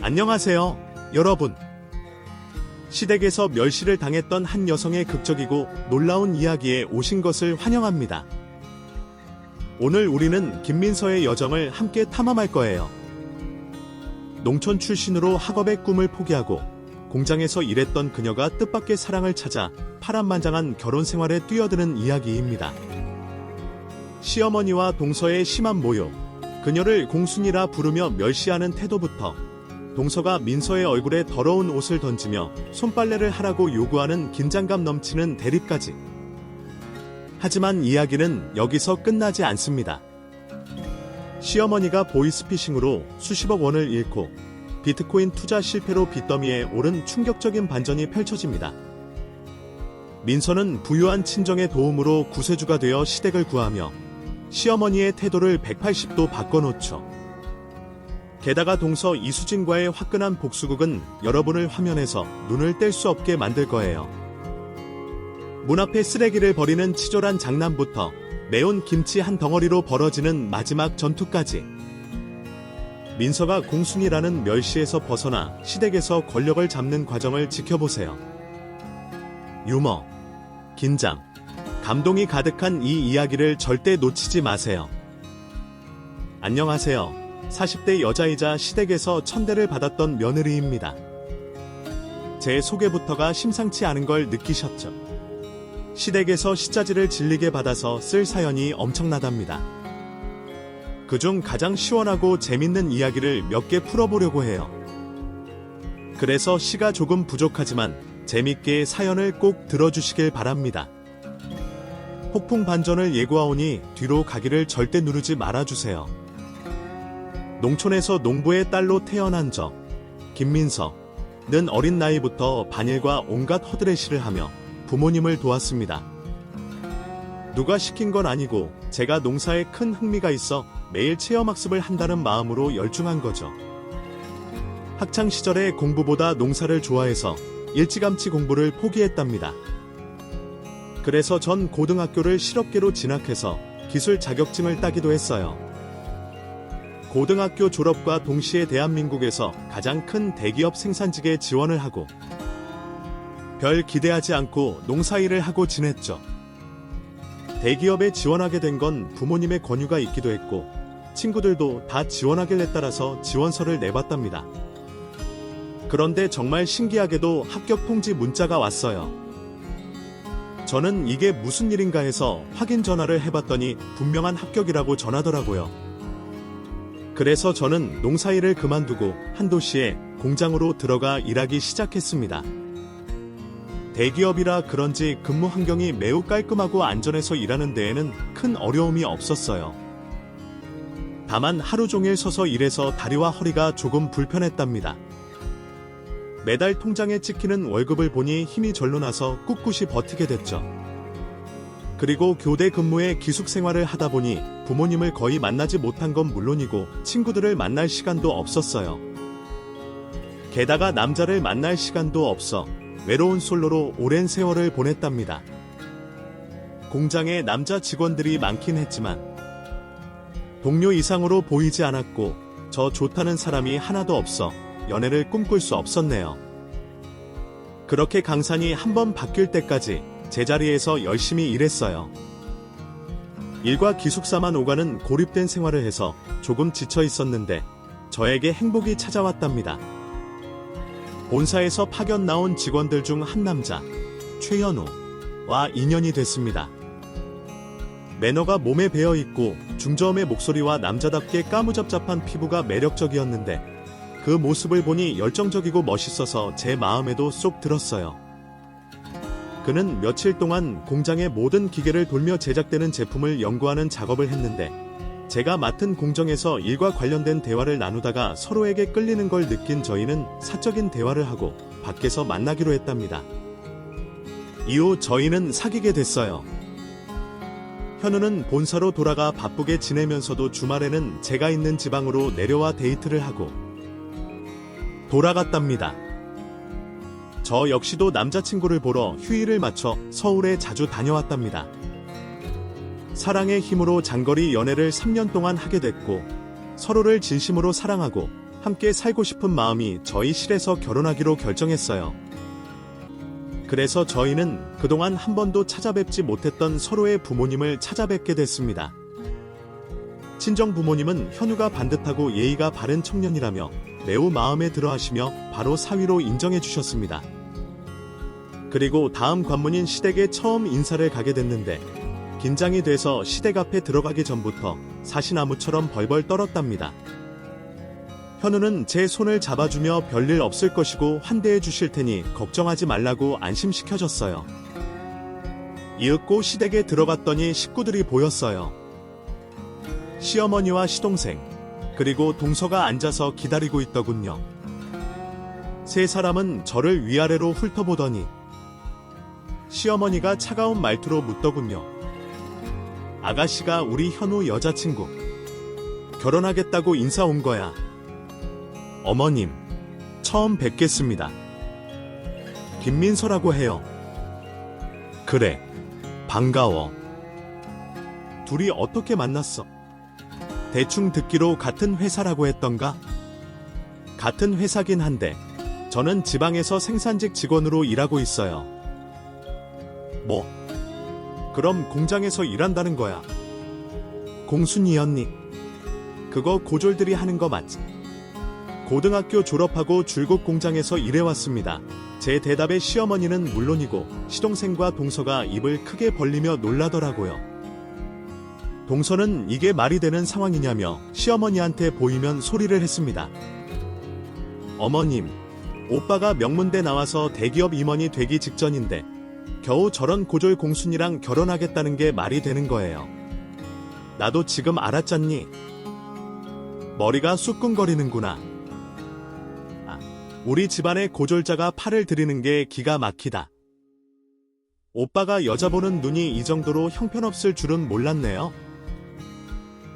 안녕하세요, 여러분. 시댁에서 멸시를 당했던 한 여성의 극적이고 놀라운 이야기에 오신 것을 환영합니다. 오늘 우리는 김민서의 여정을 함께 탐험할 거예요. 농촌 출신으로 학업의 꿈을 포기하고 공장에서 일했던 그녀가 뜻밖의 사랑을 찾아 파란만장한 결혼 생활에 뛰어드는 이야기입니다. 시어머니와 동서의 심한 모욕, 그녀를 공순이라 부르며 멸시하는 태도부터 동서가 민서의 얼굴에 더러운 옷을 던지며 손빨래를 하라고 요구하는 긴장감 넘치는 대립까지. 하지만 이야기는 여기서 끝나지 않습니다. 시어머니가 보이스피싱으로 수십억 원을 잃고 비트코인 투자 실패로 빚더미에 오른 충격적인 반전이 펼쳐집니다. 민서는 부유한 친정의 도움으로 구세주가 되어 시댁을 구하며 시어머니의 태도를 180도 바꿔놓죠. 게다가 동서 이수진과의 화끈한 복수극은 여러분을 화면에서 눈을 뗄 수 없게 만들 거예요. 문 앞에 쓰레기를 버리는 치졸한 장난부터 매운 김치 한 덩어리로 벌어지는 마지막 전투까지. 민서가 공순이라는 멸시에서 벗어나 시댁에서 권력을 잡는 과정을 지켜보세요. 유머, 긴장, 감동이 가득한 이 이야기를 절대 놓치지 마세요. 안녕하세요. 40대 여자이자 시댁에서 천대를 받았던 며느리입니다. 제 소개부터가 심상치 않은 걸 느끼셨죠? 시댁에서 시자지를 질리게 받아서 쓸 사연이 엄청나답니다. 그중 가장 시원하고 재밌는 이야기를 몇 개 풀어보려고 해요. 그래서 시가 조금 부족하지만 재밌게 사연을 꼭 들어주시길 바랍니다. 폭풍 반전을 예고하오니 뒤로 가기를 절대 누르지 말아주세요. 농촌에서 농부의 딸로 태어난 저 김민서는 어린 나이부터 반일과 온갖 허드레시를 하며 부모님을 도왔습니다. 누가 시킨 건 아니고 제가 농사에 큰 흥미가 있어 매일 체험학습을 한다는 마음으로 열중한 거죠. 학창시절에 공부보다 농사를 좋아해서 일찌감치 공부를 포기했답니다. 그래서 전 고등학교를 실업계로 진학해서 기술 자격증을 따기도 했어요. 고등학교 졸업과 동시에 대한민국에서 가장 큰 대기업 생산직에 지원을 하고 별 기대하지 않고 농사일을 하고 지냈죠. 대기업에 지원하게 된 건 부모님의 권유가 있기도 했고 친구들도 다 지원하길래 따라서 지원서를 내봤답니다. 그런데 정말 신기하게도 합격 통지 문자가 왔어요. 저는 이게 무슨 일인가 해서 확인 전화를 해봤더니 분명한 합격이라고 전하더라고요. 그래서 저는 농사일을 그만두고 한 도시에 공장으로 들어가 일하기 시작했습니다. 대기업이라 그런지 근무 환경이 매우 깔끔하고 안전해서 일하는 데에는 큰 어려움이 없었어요. 다만 하루 종일 서서 일해서 다리와 허리가 조금 불편했답니다. 매달 통장에 찍히는 월급을 보니 힘이 절로 나서 꿋꿋이 버티게 됐죠. 그리고 교대 근무에 기숙 생활을 하다 보니 부모님을 거의 만나지 못한 건 물론이고 친구들을 만날 시간도 없었어요. 게다가 남자를 만날 시간도 없어 외로운 솔로로 오랜 세월을 보냈답니다. 공장에 남자 직원들이 많긴 했지만 동료 이상으로 보이지 않았고 저 좋다는 사람이 하나도 없어 연애를 꿈꿀 수 없었네요. 그렇게 강산이 한번 바뀔 때까지 제자리에서 열심히 일했어요. 일과 기숙사만 오가는 고립된 생활을 해서 조금 지쳐 있었는데 저에게 행복이 찾아왔답니다. 본사에서 파견 나온 직원들 중 한 남자, 최현우와 인연이 됐습니다. 매너가 몸에 배어있고 중저음의 목소리와 남자답게 까무잡잡한 피부가 매력적이었는데 그 모습을 보니 열정적이고 멋있어서 제 마음에도 쏙 들었어요. 그는 며칠 동안 공장의 모든 기계를 돌며 제작되는 제품을 연구하는 작업을 했는데 제가 맡은 공정에서 일과 관련된 대화를 나누다가 서로에게 끌리는 걸 느낀 저희는 사적인 대화를 하고 밖에서 만나기로 했답니다. 이후 저희는 사귀게 됐어요. 현우는 본사로 돌아가 바쁘게 지내면서도 주말에는 제가 있는 지방으로 내려와 데이트를 하고 돌아갔답니다. 저 역시도 남자친구를 보러 휴일을 맞춰 서울에 자주 다녀왔답니다. 사랑의 힘으로 장거리 연애를 3년 동안 하게 됐고 서로를 진심으로 사랑하고 함께 살고 싶은 마음이 저희 실에서 결혼하기로 결정했어요. 그래서 저희는 그동안 한 번도 찾아뵙지 못했던 서로의 부모님을 찾아뵙게 됐습니다. 친정 부모님은 현우가 반듯하고 예의가 바른 청년이라며 매우 마음에 들어 하시며 바로 사위로 인정해 주셨습니다. 그리고 다음 관문인 시댁에 처음 인사를 가게 됐는데 긴장이 돼서 시댁 앞에 들어가기 전부터 사시나무처럼 벌벌 떨었답니다. 현우는 제 손을 잡아주며 별일 없을 것이고 환대해 주실 테니 걱정하지 말라고 안심시켜줬어요. 이윽고 시댁에 들어갔더니 식구들이 보였어요. 시어머니와 시동생, 그리고 동서가 앉아서 기다리고 있더군요. 세 사람은 저를 위아래로 훑어보더니 시어머니가 차가운 말투로 묻더군요. 아가씨가 우리 현우 여자친구. 결혼하겠다고 인사 온 거야. 어머님, 처음 뵙겠습니다. 김민서라고 해요. 그래, 반가워. 둘이 어떻게 만났어? 대충 듣기로 같은 회사라고 했던가? 같은 회사긴 한데 저는 지방에서 생산직 직원으로 일하고 있어요. 뭐? 그럼 공장에서 일한다는 거야? 공순이 언니, 그거 고졸들이 하는 거 맞지? 고등학교 졸업하고 줄곧 공장에서 일해왔습니다. 제 대답에 시어머니는 물론이고 시동생과 동서가 입을 크게 벌리며 놀라더라고요. 동서는 이게 말이 되는 상황이냐며 시어머니한테 보이면 소리를 했습니다. 어머님, 오빠가 명문대 나와서 대기업 임원이 되기 직전인데 겨우 저런 고졸 공순이랑 결혼하겠다는 게 말이 되는 거예요. 나도 지금 알았잖니? 머리가 쑥근거리는구나. 우리 집안의 고졸자가 팔을 들이는 게 기가 막히다. 오빠가 여자 보는 눈이 이 정도로 형편없을 줄은 몰랐네요.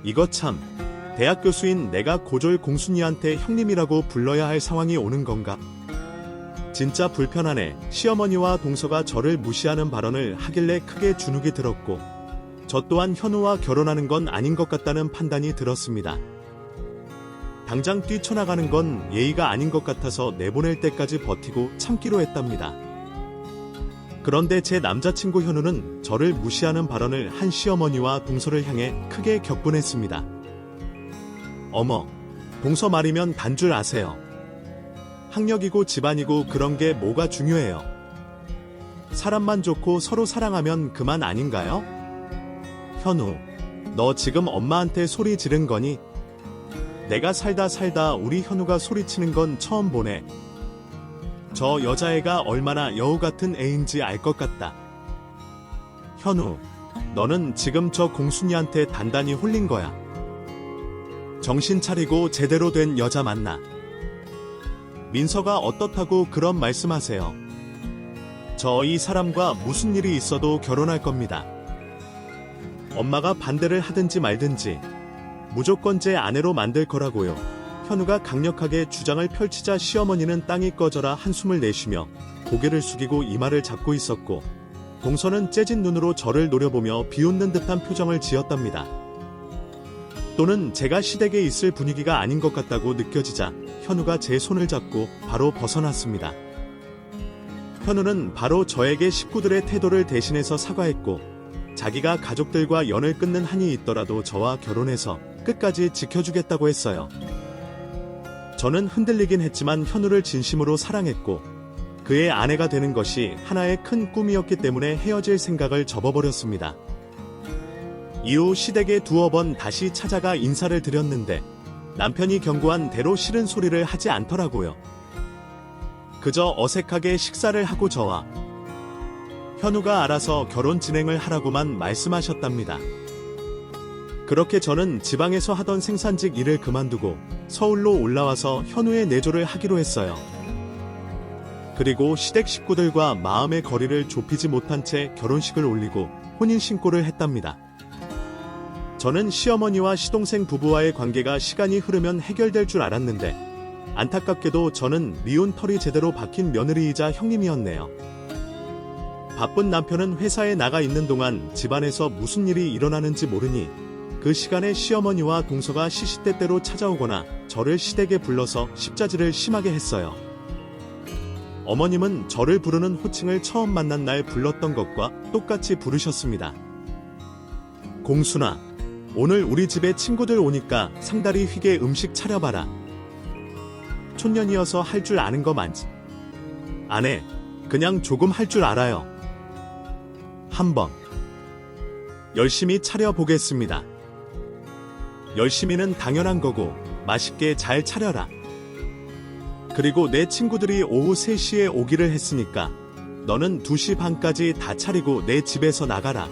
이거 참, 대학 교수인 내가 고졸 공순이한테 형님이라고 불러야 할 상황이 오는 건가? 진짜 불편하네. 시어머니와 동서가 저를 무시하는 발언을 하길래 크게 주눅이 들었고 저 또한 현우와 결혼하는 건 아닌 것 같다는 판단이 들었습니다. 당장 뛰쳐나가는 건 예의가 아닌 것 같아서 내보낼 때까지 버티고 참기로 했답니다. 그런데 제 남자친구 현우는 저를 무시하는 발언을 한 시어머니와 동서를 향해 크게 격분했습니다. 어머, 동서 말이면 단 줄 아세요. 학력이고 집안이고 그런 게 뭐가 중요해요. 사람만 좋고 서로 사랑하면 그만 아닌가요? 현우, 너 지금 엄마한테 소리 지른 거니? 내가 살다 우리 현우가 소리치는 건 처음 보네. 저 여자애가 얼마나 여우 같은 애인지 알 것 같다. 현우, 너는 지금 저 공순이한테 단단히 홀린 거야. 정신 차리고 제대로 된 여자 만나. 민서가 어떻다고 그런 말씀하세요. 저 이 사람과 무슨 일이 있어도 결혼할 겁니다. 엄마가 반대를 하든지 말든지 무조건 제 아내로 만들 거라고요. 현우가 강력하게 주장을 펼치자 시어머니는 땅이 꺼져라 한숨을 내쉬며 고개를 숙이고 이마를 잡고 있었고 동서는 째진 눈으로 저를 노려보며 비웃는 듯한 표정을 지었답니다. 또는 제가 시댁에 있을 분위기가 아닌 것 같다고 느껴지자 현우가 제 손을 잡고 바로 벗어났습니다. 현우는 바로 저에게 식구들의 태도를 대신해서 사과했고 자기가 가족들과 연을 끊는 한이 있더라도 저와 결혼해서 끝까지 지켜주겠다고 했어요. 저는 흔들리긴 했지만 현우를 진심으로 사랑했고 그의 아내가 되는 것이 하나의 큰 꿈이었기 때문에 헤어질 생각을 접어버렸습니다. 이후 시댁에 두어 번 다시 찾아가 인사를 드렸는데 남편이 경고한 대로 싫은 소리를 하지 않더라고요. 그저 어색하게 식사를 하고 저와 현우가 알아서 결혼 진행을 하라고만 말씀하셨답니다. 그렇게 저는 지방에서 하던 생산직 일을 그만두고 서울로 올라와서 현우의 내조를 하기로 했어요. 그리고 시댁 식구들과 마음의 거리를 좁히지 못한 채 결혼식을 올리고 혼인신고를 했답니다. 저는 시어머니와 시동생 부부와의 관계가 시간이 흐르면 해결될 줄 알았는데 안타깝게도 저는 미운 털이 제대로 박힌 며느리이자 형님이었네요. 바쁜 남편은 회사에 나가 있는 동안 집안에서 무슨 일이 일어나는지 모르니 그 시간에 시어머니와 동서가 시시때때로 찾아오거나 저를 시댁에 불러서 십자지를 심하게 했어요. 어머님은 저를 부르는 호칭을 처음 만난 날 불렀던 것과 똑같이 부르셨습니다. 공순아, 오늘 우리 집에 친구들 오니까 상다리 휘게 음식 차려봐라. 촌년이어서 할 줄 아는 거 많지? 안 해. 그냥 조금 할 줄 알아요. 한번 열심히 차려보겠습니다. 열심히는 당연한 거고 맛있게 잘 차려라. 그리고 내 친구들이 오후 3시에 오기를 했으니까 너는 2시 반까지 다 차리고 내 집에서 나가라.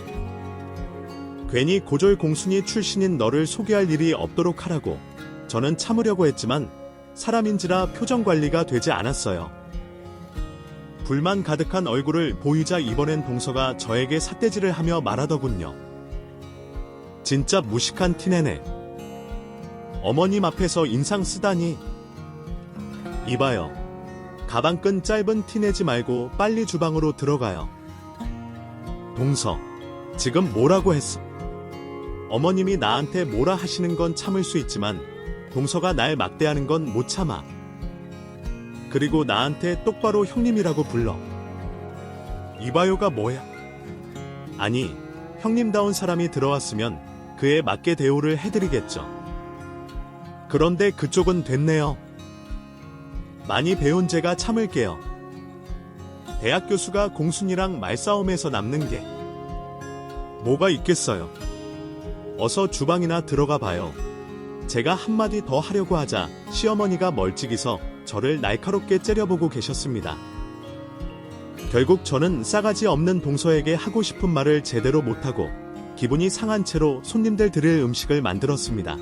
괜히 고졸 공순이 출신인 너를 소개할 일이 없도록 하라고. 저는 참으려고 했지만 사람인지라 표정 관리가 되지 않았어요. 불만 가득한 얼굴을 보이자 이번엔 동서가 저에게 삿대질을 하며 말하더군요. 진짜 무식한 티내네. 어머님 앞에서 인상 쓰다니. 이봐요. 가방끈 짧은 티 내지 말고 빨리 주방으로 들어가요. 동서, 지금 뭐라고 했어? 어머님이 나한테 뭐라 하시는 건 참을 수 있지만 동서가 날 막대하는 건 못 참아. 그리고 나한테 똑바로 형님이라고 불러. 이봐요가 뭐야? 아니, 형님다운 사람이 들어왔으면 그에 맞게 대우를 해드리겠죠. 그런데 그쪽은 됐네요. 많이 배운 제가 참을게요. 대학 교수가 공순이랑 말싸움에서 남는 게 뭐가 있겠어요. 어서 주방이나 들어가 봐요. 제가 한마디 더 하려고 하자 시어머니가 멀찍이서 저를 날카롭게 째려보고 계셨습니다. 결국 저는 싸가지 없는 동서에게 하고 싶은 말을 제대로 못하고 기분이 상한 채로 손님들 드릴 음식을 만들었습니다.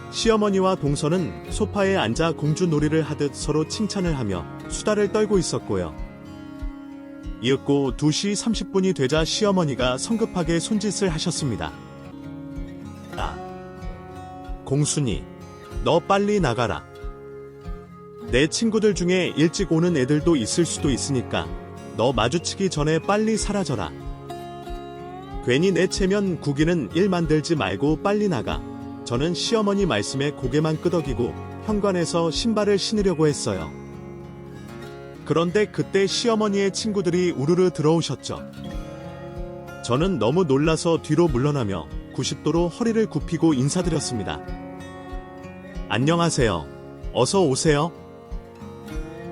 시어머니와 동서는 소파에 앉아 공주놀이를 하듯 서로 칭찬을 하며 수다를 떨고 있었고요. 이윽고 2시 30분이 되자 시어머니가 성급하게 손짓을 하셨습니다. 공순이, 너 빨리 나가라. 내 친구들 중에 일찍 오는 애들도 있을 수도 있으니까 너 마주치기 전에 빨리 사라져라. 괜히 내 체면 구기는 일 만들지 말고 빨리 나가. 저는 시어머니 말씀에 고개만 끄덕이고 현관에서 신발을 신으려고 했어요. 그런데 그때 시어머니의 친구들이 우르르 들어오셨죠. 저는 너무 놀라서 뒤로 물러나며 90도로 허리를 굽히고 인사드렸습니다. 안녕하세요. 어서 오세요.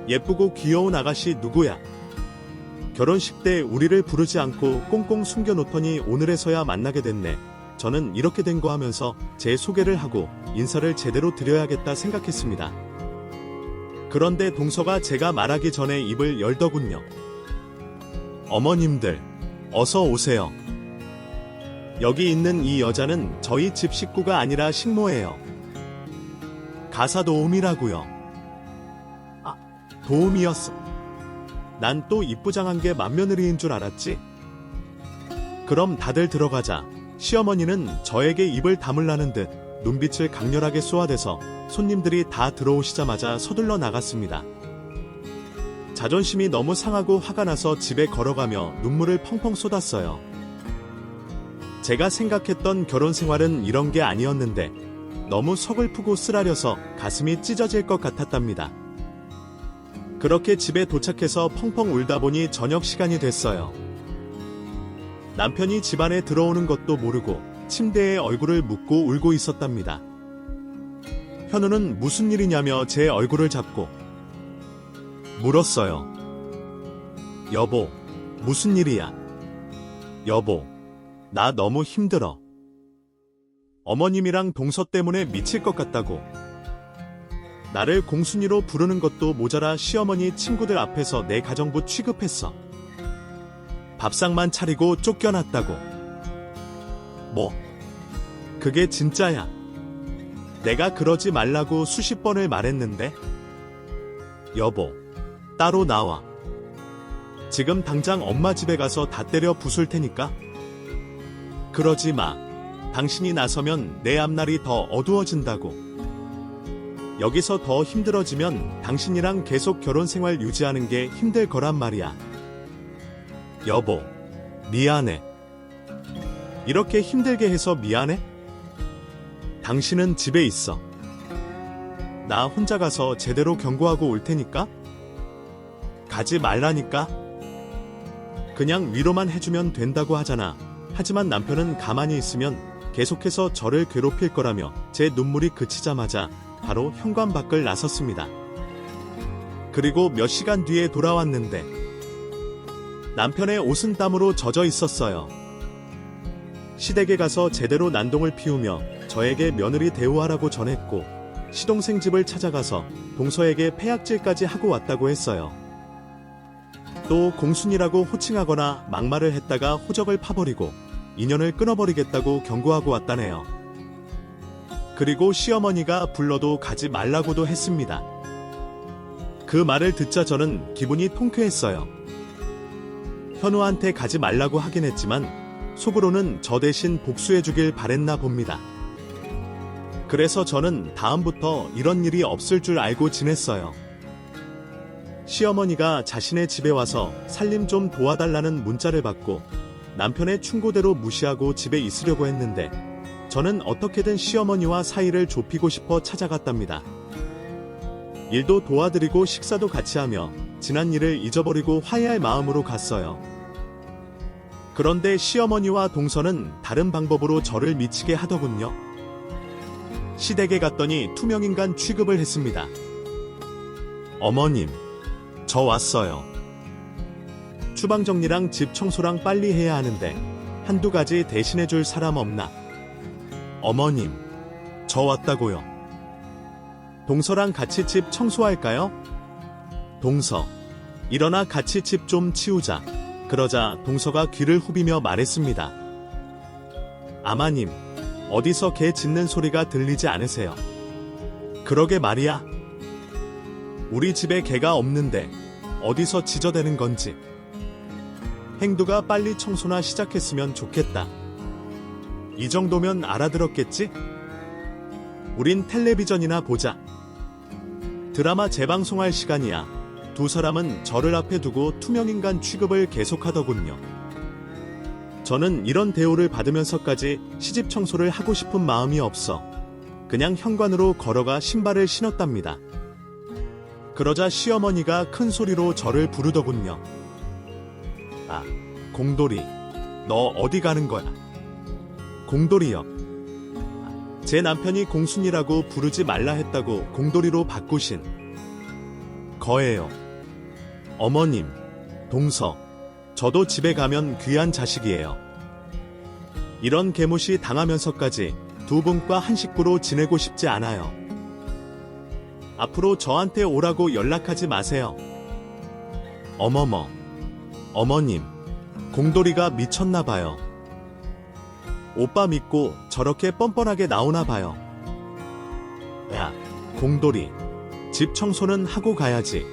예쁘고 귀여운 아가씨 누구야? 결혼식 때 우리를 부르지 않고 꽁꽁 숨겨놓더니 오늘에서야 만나게 됐네. 저는 이렇게 된 거 하면서 제 소개를 하고 인사를 제대로 드려야겠다 생각했습니다. 그런데 동서가 제가 말하기 전에 입을 열더군요. 어머님들, 어서 오세요. 여기 있는 이 여자는 저희 집 식구가 아니라 식모예요. 가사 도우미라고요. 아, 도우미였어. 난 또 이쁘장한 게 맏며느리인 줄 알았지. 그럼 다들 들어가자. 시어머니는 저에게 입을 다물라는 듯 눈빛을 강렬하게 쏘아대서 손님들이 다 들어오시자마자 서둘러 나갔습니다. 자존심이 너무 상하고 화가 나서 집에 걸어가며 눈물을 펑펑 쏟았어요. 제가 생각했던 결혼 생활은 이런 게 아니었는데 너무 서글프고 쓰라려서 가슴이 찢어질 것 같았답니다. 그렇게 집에 도착해서 펑펑 울다 보니 저녁 시간이 됐어요. 남편이 집안에 들어오는 것도 모르고 침대에 얼굴을 묻고 울고 있었답니다. 현우는 무슨 일이냐며 제 얼굴을 잡고 물었어요. 여보, 무슨 일이야? 여보, 나 너무 힘들어. 어머님이랑 동서 때문에 미칠 것 같다고. 나를 공순이로 부르는 것도 모자라 시어머니 친구들 앞에서 내 가정부 취급했어. 밥상만 차리고 쫓겨났다고. 뭐? 그게 진짜야. 내가 그러지 말라고 수십 번을 말했는데. 여보, 따로 나와. 지금 당장 엄마 집에 가서 다 때려 부술 테니까. 그러지 마. 당신이 나서면 내 앞날이 더 어두워진다고. 여기서 더 힘들어지면 당신이랑 계속 결혼 생활 유지하는 게 힘들 거란 말이야. 여보, 미안해. 이렇게 힘들게 해서 미안해? 당신은 집에 있어. 나 혼자 가서 제대로 경고하고 올 테니까? 가지 말라니까? 그냥 위로만 해주면 된다고 하잖아. 하지만 남편은 가만히 있으면 계속해서 저를 괴롭힐 거라며 제 눈물이 그치자마자 바로 현관 밖을 나섰습니다. 그리고 몇 시간 뒤에 돌아왔는데 남편의 옷은 땀으로 젖어 있었어요. 시댁에 가서 제대로 난동을 피우며 저에게 며느리 대우하라고 전했고 시동생 집을 찾아가서 동서에게 패약질까지 하고 왔다고 했어요. 또 공순이라고 호칭하거나 막말을 했다가 호적을 파버리고 인연을 끊어버리겠다고 경고하고 왔다네요. 그리고 시어머니가 불러도 가지 말라고도 했습니다. 그 말을 듣자 저는 기분이 통쾌했어요. 현우한테 가지 말라고 하긴 했지만 속으로는 저 대신 복수해주길 바랬나 봅니다. 그래서 저는 다음부터 이런 일이 없을 줄 알고 지냈어요. 시어머니가 자신의 집에 와서 살림 좀 도와달라는 문자를 받고 남편의 충고대로 무시하고 집에 있으려고 했는데 저는 어떻게든 시어머니와 사이를 좁히고 싶어 찾아갔답니다. 일도 도와드리고 식사도 같이 하며 지난 일을 잊어버리고 화해할 마음으로 갔어요. 그런데 시어머니와 동서는 다른 방법으로 저를 미치게 하더군요. 시댁에 갔더니 투명인간 취급을 했습니다. 어머님, 저 왔어요. 주방 정리랑 집 청소랑 빨리 해야 하는데 한두 가지 대신해줄 사람 없나? 어머님, 저 왔다고요. 동서랑 같이 집 청소할까요? 동서, 일어나 같이 집 좀 치우자. 그러자 동서가 귀를 후비며 말했습니다. 아마님, 어디서 개 짖는 소리가 들리지 않으세요? 그러게 말이야. 우리 집에 개가 없는데 어디서 짖어대는 건지. 행두가 빨리 청소나 시작했으면 좋겠다. 이 정도면 알아들었겠지? 우린 텔레비전이나 보자. 드라마 재방송할 시간이야. 두 사람은 저를 앞에 두고 투명인간 취급을 계속하더군요. 저는 이런 대우를 받으면서까지 시집 청소를 하고 싶은 마음이 없어 그냥 현관으로 걸어가 신발을 신었답니다. 그러자 시어머니가 큰 소리로 저를 부르더군요. 아, 공돌이, 너 어디 가는 거야? 공돌이요. 제 남편이 공순이라고 부르지 말라 했다고 공돌이로 바꾸신 거예요. 어머님, 동서, 저도 집에 가면 귀한 자식이에요. 이런 개무시 당하면서까지 두 분과 한 식구로 지내고 싶지 않아요. 앞으로 저한테 오라고 연락하지 마세요. 어머머, 어머님, 공돌이가 미쳤나봐요. 오빠 믿고 저렇게 뻔뻔하게 나오나봐요. 야, 공돌이, 집 청소는 하고 가야지.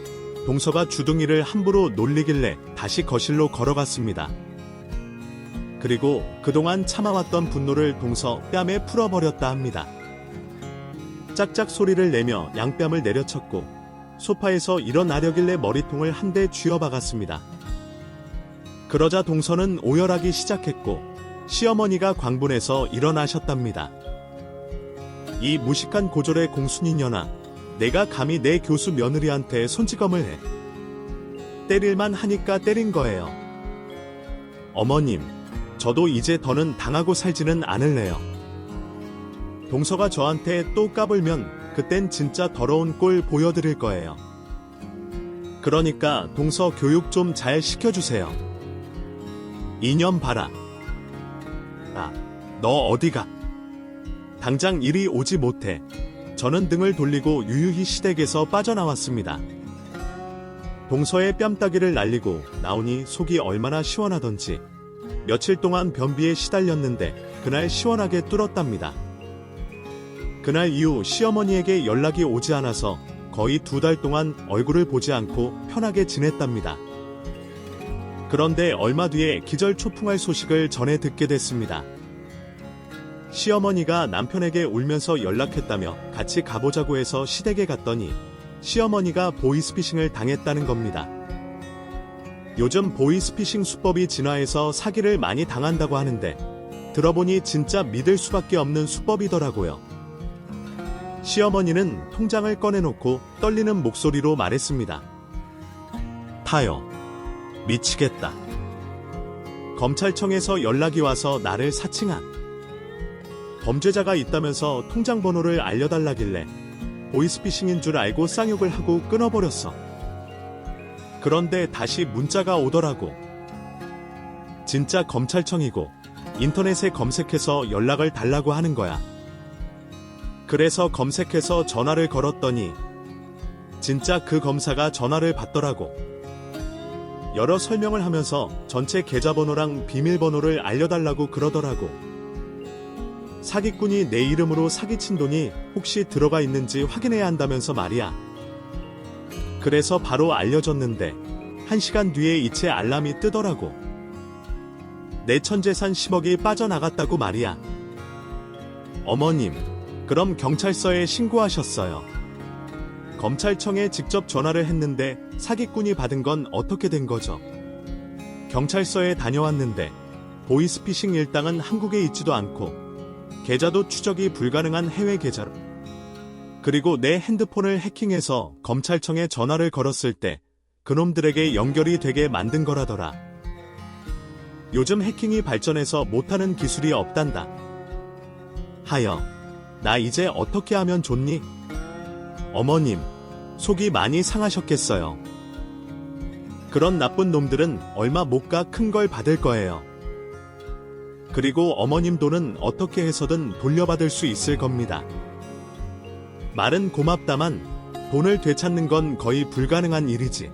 동서가 주둥이를 함부로 놀리길래 다시 거실로 걸어갔습니다. 그리고 그동안 참아왔던 분노를 동서 뺨에 풀어버렸다 합니다. 짝짝 소리를 내며 양뺨을 내려쳤고 소파에서 일어나려길래 머리통을 한 대 쥐어박았습니다. 그러자 동서는 오열하기 시작했고 시어머니가 광분해서 일어나셨답니다. 이 무식한 고졸의 공순이년아, 내가 감히 내 교수 며느리한테 손찌검을 해. 때릴만 하니까 때린 거예요. 어머님, 저도 이제 더는 당하고 살지는 않을래요. 동서가 저한테 또 까불면 그땐 진짜 더러운 꼴 보여드릴 거예요. 그러니까 동서 교육 좀 잘 시켜주세요. 이년 봐라. 아, 너 어디가? 당장 이리 오지 못해. 저는 등을 돌리고 유유히 시댁에서 빠져나왔습니다. 동서의 뺨따기를 날리고 나오니 속이 얼마나 시원하던지 며칠 동안 변비에 시달렸는데 그날 시원하게 뚫었답니다. 그날 이후 시어머니에게 연락이 오지 않아서 거의 2달 동안 얼굴을 보지 않고 편하게 지냈답니다. 그런데 얼마 뒤에 기절초풍할 소식을 전해 듣게 됐습니다. 시어머니가 남편에게 울면서 연락했다며 같이 가보자고 해서 시댁에 갔더니 시어머니가 보이스피싱을 당했다는 겁니다. 요즘 보이스피싱 수법이 진화해서 사기를 많이 당한다고 하는데 들어보니 진짜 믿을 수밖에 없는 수법이더라고요. 시어머니는 통장을 꺼내놓고 떨리는 목소리로 말했습니다. 타요. 미치겠다. 검찰청에서 연락이 와서 나를 사칭한 범죄자가 있다면서 통장 번호를 알려달라길래 보이스피싱인 줄 알고 쌍욕을 하고 끊어버렸어. 그런데 다시 문자가 오더라고. 진짜 검찰청이고 인터넷에 검색해서 연락을 달라고 하는 거야. 그래서 검색해서 전화를 걸었더니 진짜 그 검사가 전화를 받더라고. 여러 설명을 하면서 전체 계좌번호랑 비밀번호를 알려달라고 그러더라고. 사기꾼이 내 이름으로 사기친 돈이 혹시 들어가 있는지 확인해야 한다면서 말이야. 그래서 바로 알려줬는데 1시간 뒤에 이체 알람이 뜨더라고. 내 전재산 10억이 빠져나갔다고 말이야. 어머님, 그럼 경찰서에 신고하셨어요. 검찰청에 직접 전화를 했는데 사기꾼이 받은 건 어떻게 된 거죠? 경찰서에 다녀왔는데 보이스피싱 일당은 한국에 있지도 않고 계좌도 추적이 불가능한 해외 계좌로. 그리고 내 핸드폰을 해킹해서 검찰청에 전화를 걸었을 때 그놈들에게 연결이 되게 만든 거라더라. 요즘 해킹이 발전해서 못하는 기술이 없단다. 하여, 나 이제 어떻게 하면 좋니? 어머님, 속이 많이 상하셨겠어요. 그런 나쁜 놈들은 얼마 못 가 큰 걸 받을 거예요. 그리고 어머님 돈은 어떻게 해서든 돌려받을 수 있을 겁니다. 말은 고맙다만 돈을 되찾는 건 거의 불가능한 일이지.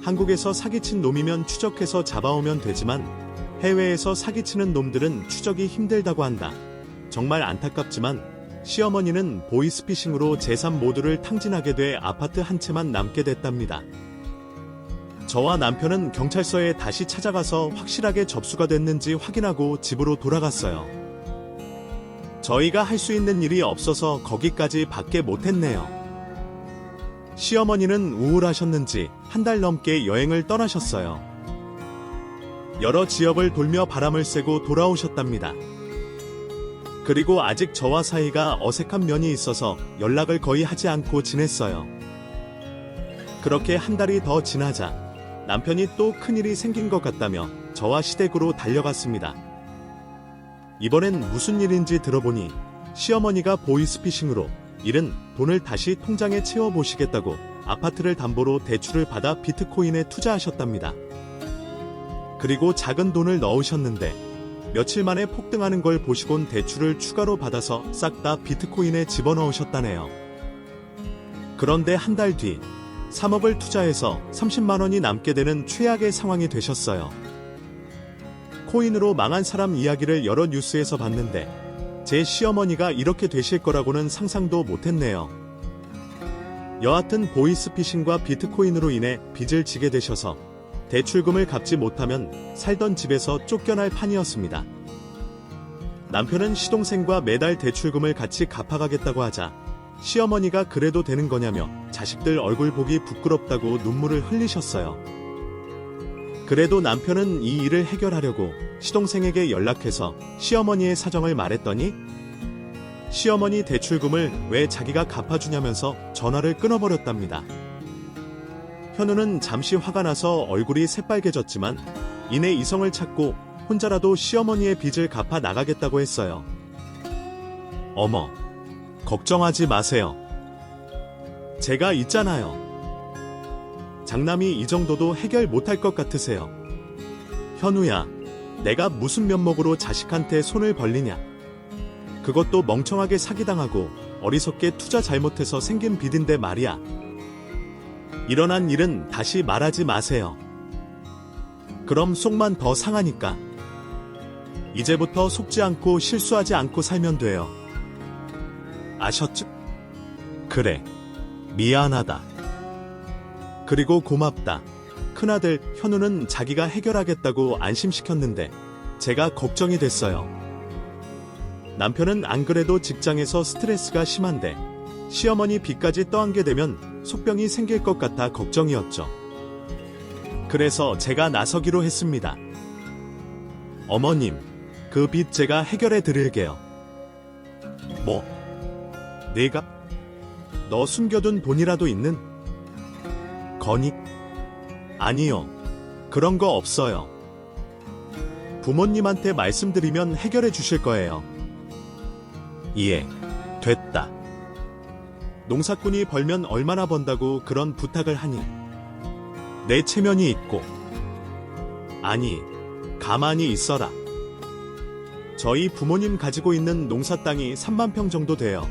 한국에서 사기친 놈이면 추적해서 잡아오면 되지만 해외에서 사기치는 놈들은 추적이 힘들다고 한다. 정말 안타깝지만 시어머니는 보이스피싱으로 재산 모두를 탕진하게 돼 아파트 한 채만 남게 됐답니다. 저와 남편은 경찰서에 다시 찾아가서 확실하게 접수가 됐는지 확인하고 집으로 돌아갔어요. 저희가 할 수 있는 일이 없어서 거기까지 밖에 못했네요. 시어머니는 우울하셨는지 한 달 넘게 여행을 떠나셨어요. 여러 지역을 돌며 바람을 쐬고 돌아오셨답니다. 그리고 아직 저와 사이가 어색한 면이 있어서 연락을 거의 하지 않고 지냈어요. 그렇게 한 달이 더 지나자 남편이 또 큰일이 생긴 것 같다며 저와 시댁으로 달려갔습니다. 이번엔 무슨 일인지 들어보니 시어머니가 보이스피싱으로 잃은 돈을 다시 통장에 채워보시겠다고 아파트를 담보로 대출을 받아 비트코인에 투자하셨답니다. 그리고 작은 돈을 넣으셨는데 며칠 만에 폭등하는 걸 보시곤 대출을 추가로 받아서 싹 다 비트코인에 집어넣으셨다네요. 그런데 한 달 뒤 3억을 투자해서 30만 원이 남게 되는 최악의 상황이 되셨어요. 코인으로 망한 사람 이야기를 여러 뉴스에서 봤는데 제 시어머니가 이렇게 되실 거라고는 상상도 못했네요. 여하튼 보이스피싱과 비트코인으로 인해 빚을 지게 되셔서 대출금을 갚지 못하면 살던 집에서 쫓겨날 판이었습니다. 남편은 시동생과 매달 대출금을 같이 갚아가겠다고 하자 시어머니가 그래도 되는 거냐며 자식들 얼굴 보기 부끄럽다고 눈물을 흘리셨어요. 그래도 남편은 이 일을 해결하려고 시동생에게 연락해서 시어머니의 사정을 말했더니 시어머니 대출금을 왜 자기가 갚아주냐면서 전화를 끊어버렸답니다. 현우는 잠시 화가 나서 얼굴이 새빨개졌지만 이내 이성을 찾고 혼자라도 시어머니의 빚을 갚아 나가겠다고 했어요. 어머, 걱정하지 마세요. 제가 있잖아요. 장남이 이 정도도 해결 못할 것 같으세요. 현우야, 내가 무슨 면목으로 자식한테 손을 벌리냐. 그것도 멍청하게 사기당하고 어리석게 투자 잘못해서 생긴 빚인데 말이야. 일어난 일은 다시 말하지 마세요. 그럼 속만 더 상하니까. 이제부터 속지 않고 실수하지 않고 살면 돼요. 아셨죠? 그래, 미안하다. 그리고 고맙다. 큰아들 현우는 자기가 해결하겠다고 안심시켰는데 제가 걱정이 됐어요. 남편은 안 그래도 직장에서 스트레스가 심한데 시어머니 빚까지 떠안게 되면 속병이 생길 것 같아 걱정이었죠. 그래서 제가 나서기로 했습니다. 어머님, 그 빚 제가 해결해 드릴게요. 뭐? 내가? 너 숨겨둔 돈이라도 있는? 거니? 아니요. 그런 거 없어요. 부모님한테 말씀드리면 해결해 주실 거예요. 예, 됐다. 농사꾼이 벌면 얼마나 번다고 그런 부탁을 하니? 내 체면이 있고. 아니, 가만히 있어라. 저희 부모님 가지고 있는 농사 땅이 3만 평 정도 돼요.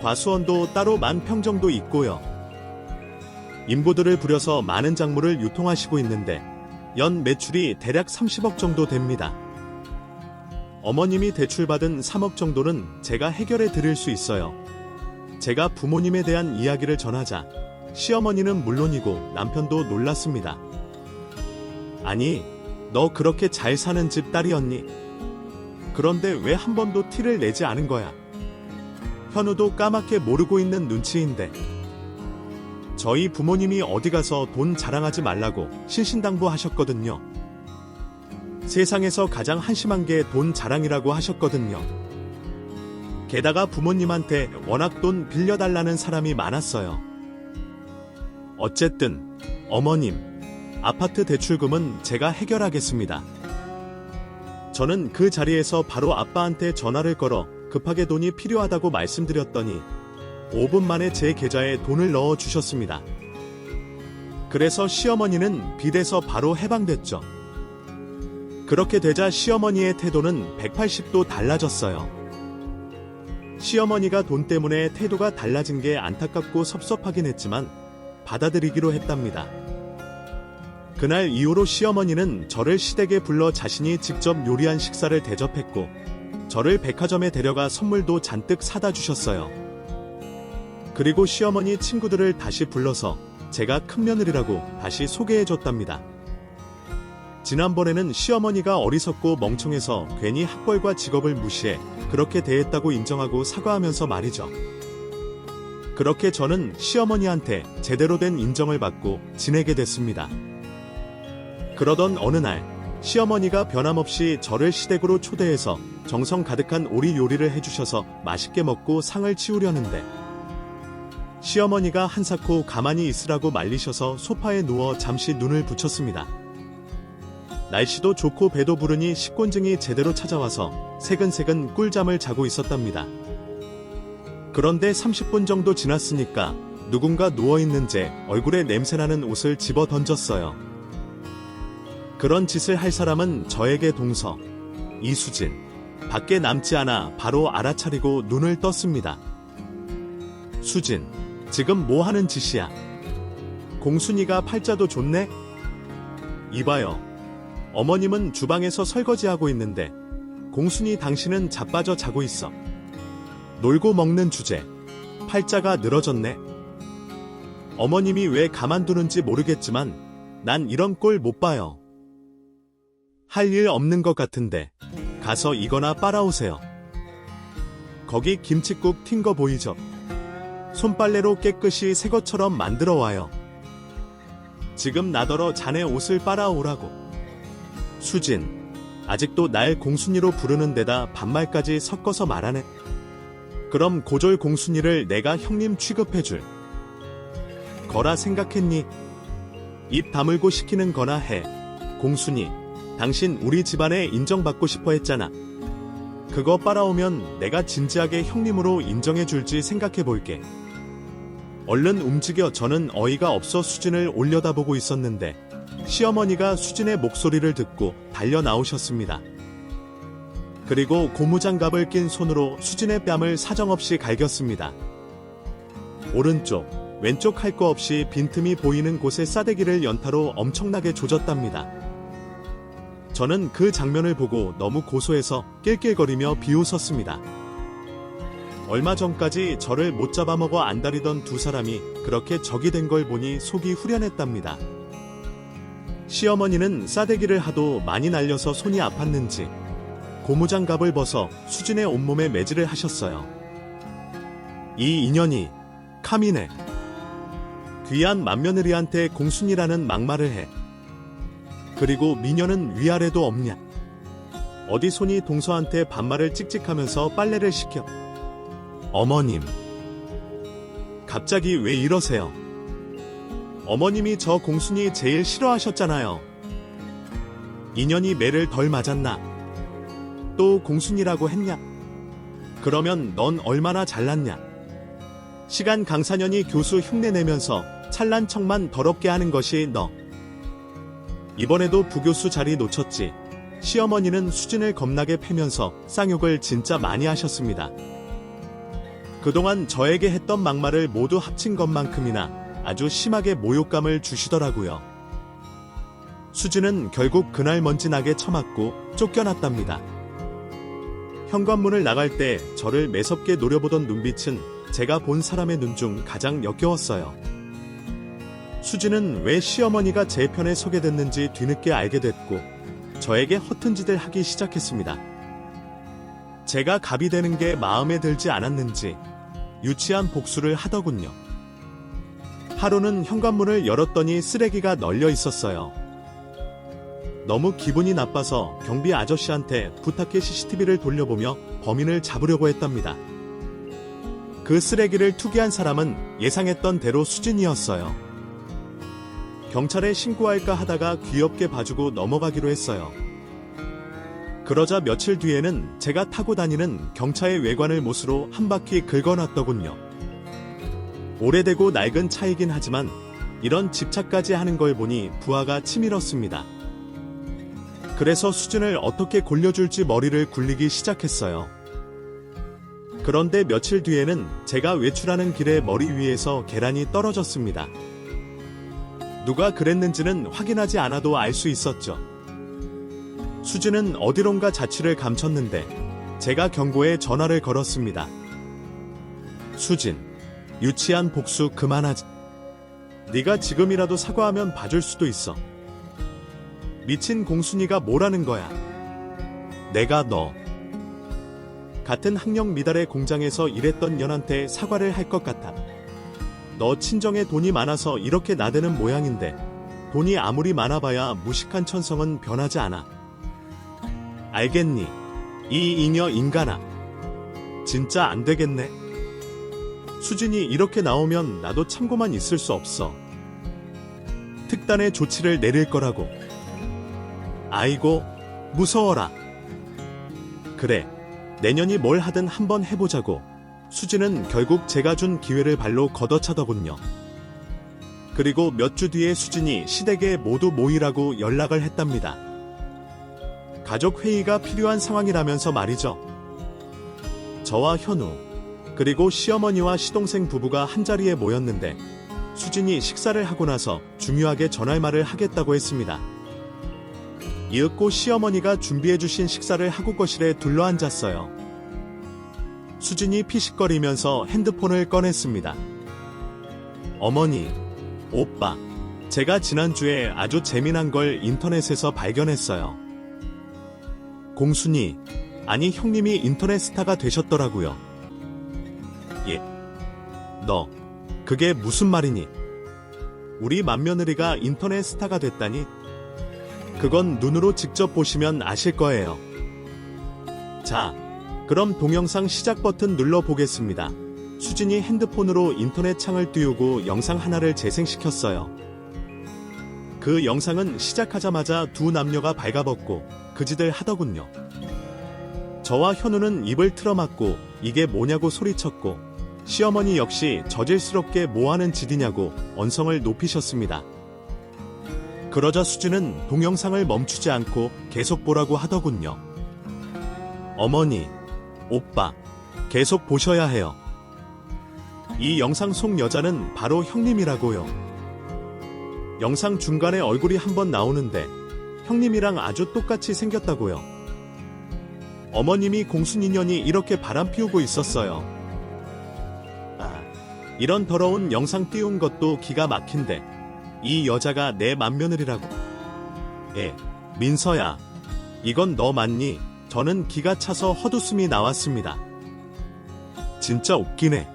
과수원도 따로 10,000평 정도 있고요. 인부들을 부려서 많은 작물을 유통하시고 있는데 연 매출이 대략 30억 정도 됩니다. 어머님이 대출받은 3억 정도는 제가 해결해 드릴 수 있어요. 제가 부모님에 대한 이야기를 전하자 시어머니는 물론이고 남편도 놀랐습니다. 아니, 너 그렇게 잘 사는 집 딸이었니? 그런데 왜 한 번도 티를 내지 않은 거야? 현우도 까맣게 모르고 있는 눈치인데. 저희 부모님이 어디 가서 돈 자랑하지 말라고 신신당부하셨거든요. 세상에서 가장 한심한 게 돈 자랑이라고 하셨거든요. 게다가 부모님한테 워낙 돈 빌려달라는 사람이 많았어요. 어쨌든 어머님, 아파트 대출금은 제가 해결하겠습니다. 저는 그 자리에서 바로 아빠한테 전화를 걸어 급하게 돈이 필요하다고 말씀드렸더니 5분 만에 제 계좌에 돈을 넣어 주셨습니다. 그래서 시어머니는 빚에서 바로 해방됐죠. 그렇게 되자 시어머니의 태도는 180도 달라졌어요. 시어머니가 돈 때문에 태도가 달라진 게 안타깝고 섭섭하긴 했지만 받아들이기로 했답니다. 그날 이후로 시어머니는 저를 시댁에 불러 자신이 직접 요리한 식사를 대접했고 저를 백화점에 데려가 선물도 잔뜩 사다 주셨어요. 그리고 시어머니 친구들을 다시 불러서 제가 큰며느리라고 다시 소개해줬답니다. 지난번에는 시어머니가 어리석고 멍청해서 괜히 학벌과 직업을 무시해 그렇게 대했다고 인정하고 사과하면서 말이죠. 그렇게 저는 시어머니한테 제대로 된 인정을 받고 지내게 됐습니다. 그러던 어느 날 시어머니가 변함없이 저를 시댁으로 초대해서 정성 가득한 오리 요리를 해주셔서 맛있게 먹고 상을 치우려는데 시어머니가 한사코 가만히 있으라고 말리셔서 소파에 누워 잠시 눈을 붙였습니다. 날씨도 좋고 배도 부르니 식곤증이 제대로 찾아와서 새근새근 꿀잠을 자고 있었답니다. 그런데 30분 정도 지났으니까 누군가 누워있는 제 얼굴에 냄새나는 옷을 집어 던졌어요. 그런 짓을 할 사람은 저에게 동서, 이수진, 밖에 남지 않아 바로 알아차리고 눈을 떴습니다. 수진, 지금 뭐 하는 짓이야? 공순이가 팔자도 좋네? 이봐요. 어머님은 주방에서 설거지하고 있는데 공순이 당신은 자빠져 자고 있어. 놀고 먹는 주제, 팔자가 늘어졌네. 어머님이 왜 가만두는지 모르겠지만 난 이런 꼴 못 봐요. 할 일 없는 것 같은데 가서 이거나 빨아오세요. 거기 김칫국 튄 거 보이죠? 손빨래로 깨끗이 새 것처럼 만들어 와요. 지금 나더러 자네 옷을 빨아오라고. 수진, 아직도 날 공순이로 부르는 데다 반말까지 섞어서 말하네. 그럼 고졸 공순이를 내가 형님 취급해줄 거라 생각했니? 입 다물고 시키는 거나 해. 공순이, 당신 우리 집안에 인정받고 싶어 했잖아. 그거 빨아오면 내가 진지하게 형님으로 인정해줄지 생각해볼게. 얼른 움직여. 저는 어이가 없어 수진을 올려다보고 있었는데 시어머니가 수진의 목소리를 듣고 달려 나오셨습니다. 그리고 고무장갑을 낀 손으로 수진의 뺨을 사정없이 갈겼습니다. 오른쪽, 왼쪽 할 거 없이 빈틈이 보이는 곳에 싸대기를 연타로 엄청나게 조졌답니다. 저는 그 장면을 보고 너무 고소해서 낄낄거리며 비웃었습니다. 얼마 전까지 저를 못 잡아먹어 안달이던 두 사람이 그렇게 적이 된 걸 보니 속이 후련했답니다. 시어머니는 싸대기를 하도 많이 날려서 손이 아팠는지 고무장갑을 벗어 수진의 온몸에 매질을 하셨어요. 이 인연이 카미네. 귀한 맏며느리한테 공순이라는 막말을 해. 그리고 미녀는 위아래도 없냐. 어디 손이 동서한테 반말을 찍찍하면서 빨래를 시켜. 어머님, 갑자기 왜 이러세요? 어머님이 저 공순이 제일 싫어하셨잖아요. 인연이 매를 덜 맞았나? 또 공순이라고 했냐? 그러면 넌 얼마나 잘났냐? 시간 강사년이 교수 흉내내면서 찰난 척만 더럽게 하는 것이 너. 이번에도 부교수 자리 놓쳤지. 시어머니는 수진을 겁나게 패면서 쌍욕을 진짜 많이 하셨습니다. 그동안 저에게 했던 막말을 모두 합친 것만큼이나 아주 심하게 모욕감을 주시더라고요. 수진은 결국 그날 먼지나게 처맞고 쫓겨났답니다. 현관문을 나갈 때 저를 매섭게 노려보던 눈빛은 제가 본 사람의 눈 중 가장 역겨웠어요. 수진은 왜 시어머니가 제 편에 서게 됐는지 뒤늦게 알게 됐고 저에게 허튼 짓을 하기 시작했습니다. 제가 갑이 되는 게 마음에 들지 않았는지 유치한 복수를 하더군요. 하루는 현관문을 열었더니 쓰레기가 널려 있었어요. 너무 기분이 나빠서 경비 아저씨한테 부탁해 CCTV를 돌려보며 범인을 잡으려고 했답니다. 그 쓰레기를 투기한 사람은 예상했던 대로 수진이었어요. 경찰에 신고할까 하다가 귀엽게 봐주고 넘어가기로 했어요. 그러자 며칠 뒤에는 제가 타고 다니는 경차의 외관을 못으로 한 바퀴 긁어놨더군요. 오래되고 낡은 차이긴 하지만 이런 집착까지 하는 걸 보니 부하가 치밀었습니다. 그래서 수진을 어떻게 골려줄지 머리를 굴리기 시작했어요. 그런데 며칠 뒤에는 제가 외출하는 길에 머리 위에서 계란이 떨어졌습니다. 누가 그랬는지는 확인하지 않아도 알 수 있었죠. 수진은 어디론가 자취를 감췄는데 제가 경고에 전화를 걸었습니다. 수진, 유치한 복수 그만하지. 네가 지금이라도 사과하면 봐줄 수도 있어. 미친 공순이가 뭐라는 거야. 내가 너 같은 학력 미달의 공장에서 일했던 년한테 사과를 할 것 같아. 너 친정에 돈이 많아서 이렇게 나대는 모양인데 돈이 아무리 많아봐야 무식한 천성은 변하지 않아. 알겠니? 이 잉여 인간아. 진짜 안 되겠네. 수진이 이렇게 나오면 나도 참고만 있을 수 없어. 특단의 조치를 내릴 거라고. 아이고, 무서워라. 그래, 내년이 뭘 하든 한번 해보자고. 수진은 결국 제가 준 기회를 발로 걷어차더군요. 그리고 몇 주 뒤에 수진이 시댁에 모두 모이라고 연락을 했답니다. 가족 회의가 필요한 상황이라면서 말이죠. 저와 현우, 그리고 시어머니와 시동생 부부가 한자리에 모였는데 수진이 식사를 하고 나서 중요하게 전할 말을 하겠다고 했습니다. 이윽고 시어머니가 준비해주신 식사를 하고 거실에 둘러앉았어요. 수진이 피식거리면서 핸드폰을 꺼냈습니다. 어머니, 오빠, 제가 지난주에 아주 재미난 걸 인터넷에서 발견했어요. 공순이, 아니 형님이 인터넷 스타가 되셨더라고요. 예. 너, 그게 무슨 말이니? 우리 맏며느리가 인터넷 스타가 됐다니? 그건 눈으로 직접 보시면 아실 거예요. 자, 그럼 동영상 시작 버튼 눌러보겠습니다. 수진이 핸드폰으로 인터넷 창을 띄우고 영상 하나를 재생시켰어요. 그 영상은 시작하자마자 두 남녀가 발가벗고 그지들 하더군요. 저와 현우는 입을 틀어막고 이게 뭐냐고 소리쳤고 시어머니 역시 저질스럽게 뭐하는 짓이냐고 언성을 높이셨습니다. 그러자 수진은 동영상을 멈추지 않고 계속 보라고 하더군요. 어머니, 오빠, 계속 보셔야 해요. 이 영상 속 여자는 바로 형님이라고요. 영상 중간에 얼굴이 한번 나오는데 형님이랑 아주 똑같이 생겼다고요. 어머님이 공순이년이 이렇게 바람 피우고 있었어요. 아, 이런 더러운 영상 띄운 것도 기가 막힌데 이 여자가 내 맏며느리라고. 민서야, 이건 너 맞니? 저는 기가 차서 헛웃음이 나왔습니다. 진짜 웃기네.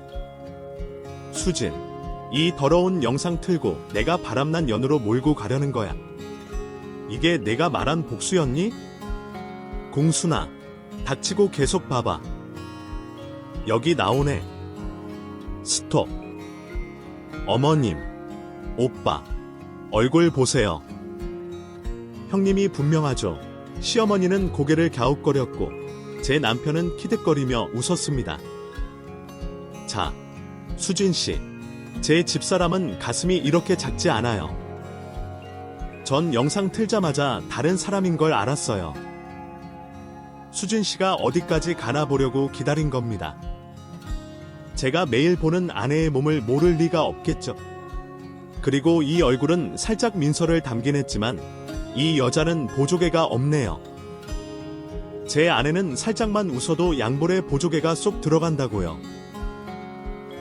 수진, 이 더러운 영상 틀고 내가 바람난 연으로 몰고 가려는 거야. 이게 내가 말한 복수였니? 공순아, 닥치고 계속 봐봐. 여기 나오네. 스톱. 어머님, 오빠, 얼굴 보세요. 형님이 분명하죠. 시어머니는 고개를 갸웃거렸고 제 남편은 키득거리며 웃었습니다. 자, 수진 씨, 제 집사람은 가슴이 이렇게 작지 않아요. 전 영상 틀자마자 다른 사람인 걸 알았어요. 수진 씨가 어디까지 가나 보려고 기다린 겁니다. 제가 매일 보는 아내의 몸을 모를 리가 없겠죠. 그리고 이 얼굴은 살짝 민설을 담긴 했지만 이 여자는 보조개가 없네요. 제 아내는 살짝만 웃어도 양볼에 보조개가 쏙 들어간다고요.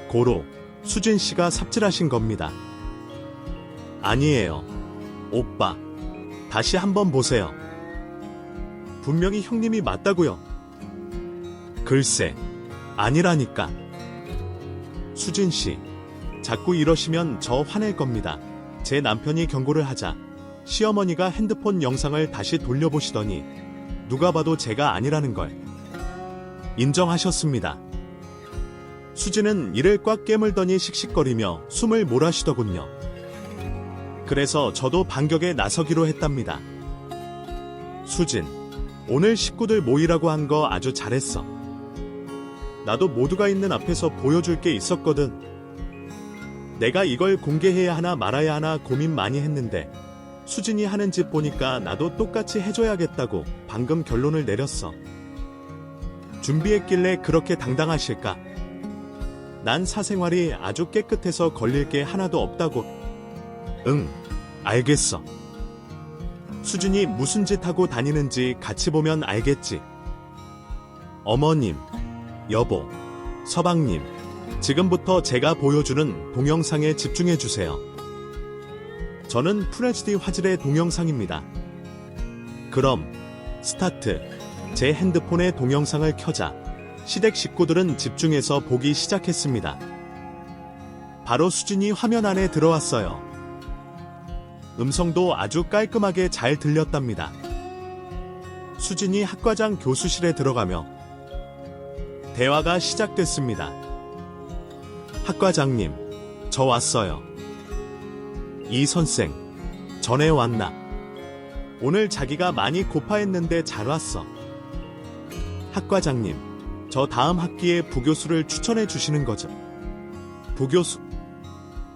고로 수진 씨가 삽질하신 겁니다. 아니에요. 오빠, 다시 한번 보세요. 분명히 형님이 맞다고요. 글쎄, 아니라니까. 수진 씨, 자꾸 이러시면 저 화낼 겁니다. 제 남편이 경고를 하자 시어머니가 핸드폰 영상을 다시 돌려보시더니 누가 봐도 제가 아니라는 걸 인정하셨습니다. 수진은 이를 꽉 깨물더니 씩씩거리며 숨을 몰아쉬더군요. 그래서 저도 반격에 나서기로 했답니다. 수진, 오늘 식구들 모이라고 한 거 아주 잘했어. 나도 모두가 있는 앞에서 보여줄 게 있었거든. 내가 이걸 공개해야 하나 말아야 하나 고민 많이 했는데 수진이 하는 짓 보니까 나도 똑같이 해줘야겠다고 방금 결론을 내렸어. 준비했길래 그렇게 당당하실까? 난 사생활이 아주 깨끗해서 걸릴 게 하나도 없다고. 응, 알겠어. 수진이 무슨 짓 하고 다니는지 같이 보면 알겠지. 어머님, 여보, 서방님, 지금부터 제가 보여주는 동영상에 집중해주세요. 저는 FHD 화질의 동영상입니다. 그럼 스타트. 제 핸드폰에 동영상을 켜자 시댁 식구들은 집중해서 보기 시작했습니다. 바로 수진이 화면 안에 들어왔어요. 음성도 아주 깔끔하게 잘 들렸답니다. 수진이 학과장 교수실에 들어가며 대화가 시작됐습니다. 학과장님, 저 왔어요. 이 선생, 전에 왔나? 오늘 자기가 많이 고파했는데 잘 왔어. 학과장님, 저 다음 학기에 부교수를 추천해 주시는 거죠? 부교수?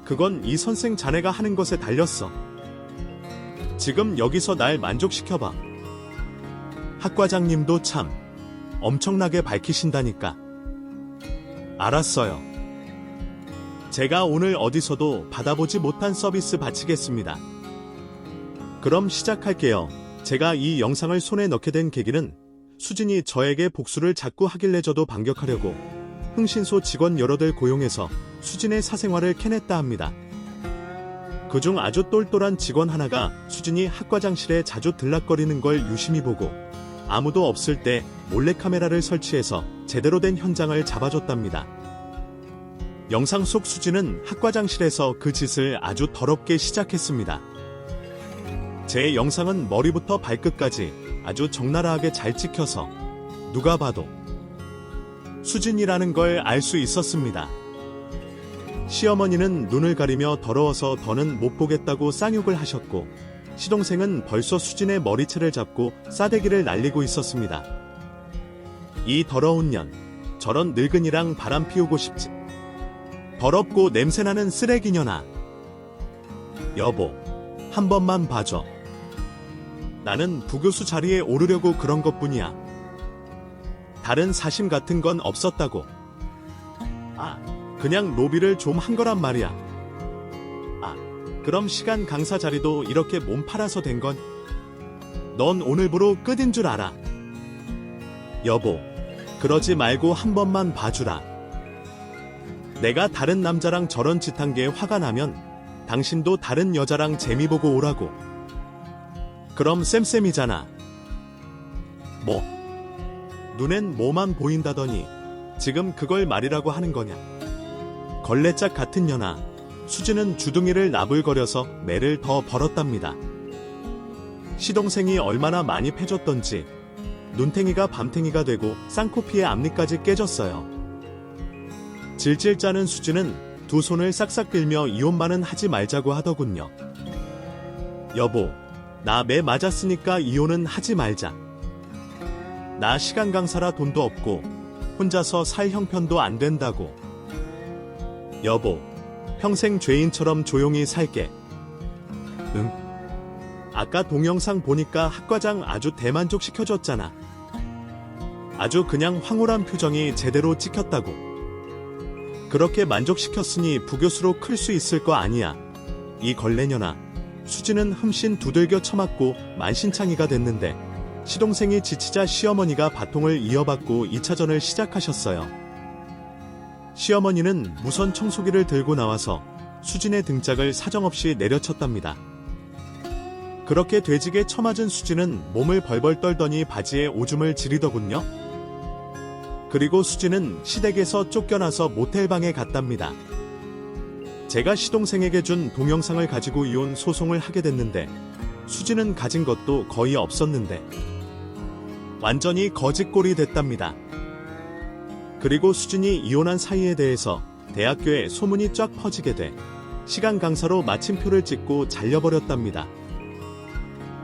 그건 이 선생 자네가 하는 것에 달렸어. 지금 여기서 날 만족시켜봐. 학과장님도 참 엄청나게 밝히신다니까. 알았어요. 제가 오늘 어디서도 받아보지 못한 서비스 바치겠습니다. 그럼 시작할게요. 제가 이 영상을 손에 넣게 된 계기는 수진이 저에게 복수를 자꾸 하길래 저도 반격하려고 흥신소 직원 여럿을 고용해서 수진의 사생활을 캐냈다 합니다. 그중 아주 똘똘한 직원 하나가 수진이 학과장실에 자주 들락거리는 걸 유심히 보고 아무도 없을 때 몰래카메라를 설치해서 제대로 된 현장을 잡아줬답니다. 영상 속 수진은 학과장실에서 그 짓을 아주 더럽게 시작했습니다. 제 영상은 머리부터 발끝까지 아주 적나라하게 잘 찍혀서 누가 봐도 수진이라는 걸 알 수 있었습니다. 시어머니는 눈을 가리며 더러워서 더는 못 보겠다고 쌍욕을 하셨고 시동생은 벌써 수진의 머리채를 잡고 싸대기를 날리고 있었습니다. 이 더러운 년, 저런 늙은이랑 바람 피우고 싶지. 더럽고 냄새나는 쓰레기년아. 여보, 한 번만 봐줘. 나는 부교수 자리에 오르려고 그런 것뿐이야. 다른 사심 같은 건 없었다고. 그냥 로비를 좀 한 거란 말이야. 그럼 시간 강사 자리도 이렇게 몸 팔아서 된 건? 넌 오늘부로 끝인 줄 알아. 여보, 그러지 말고 한 번만 봐주라. 내가 다른 남자랑 저런 짓 한 게 화가 나면 당신도 다른 여자랑 재미 보고 오라고. 그럼 쌤쌤이잖아. 뭐? 눈엔 뭐만 보인다더니 지금 그걸 말이라고 하는 거냐? 걸레짝 같은 년아. 수진은 주둥이를 나불거려서 매를 더 벌었답니다. 시동생이 얼마나 많이 패줬던지 눈탱이가 밤탱이가 되고 쌍코피의 앞니까지 깨졌어요. 질질 짜는 수진은 두 손을 싹싹 빌며 이혼만은 하지 말자고 하더군요. 여보, 나 매 맞았으니까 이혼은 하지 말자. 나 시간 강사라 돈도 없고 혼자서 살 형편도 안 된다고. 여보, 평생 죄인처럼 조용히 살게. 응? 아까 동영상 보니까 학과장 아주 대만족 시켜줬잖아. 아주 그냥 황홀한 표정이 제대로 찍혔다고. 그렇게 만족시켰으니 부교수로 클 수 있을 거 아니야. 이 걸레년아. 수지는 흠씬 두들겨 쳐맞고 만신창이가 됐는데 시동생이 지치자 시어머니가 바통을 이어받고 2차전을 시작하셨어요. 시어머니는 무선 청소기를 들고 나와서 수진의 등짝을 사정없이 내려쳤답니다. 그렇게 돼지게 쳐맞은 수진은 몸을 벌벌 떨더니 바지에 오줌을 지리더군요. 그리고 수진은 시댁에서 쫓겨나서 모텔방에 갔답니다. 제가 시동생에게 준 동영상을 가지고 이혼 소송을 하게 됐는데 수진은 가진 것도 거의 없었는데 완전히 거짓골이 됐답니다. 그리고 수진이 이혼한 사이에 대해서 대학교에 소문이 쫙 퍼지게 돼 시간 강사로 마침표를 찍고 잘려버렸답니다.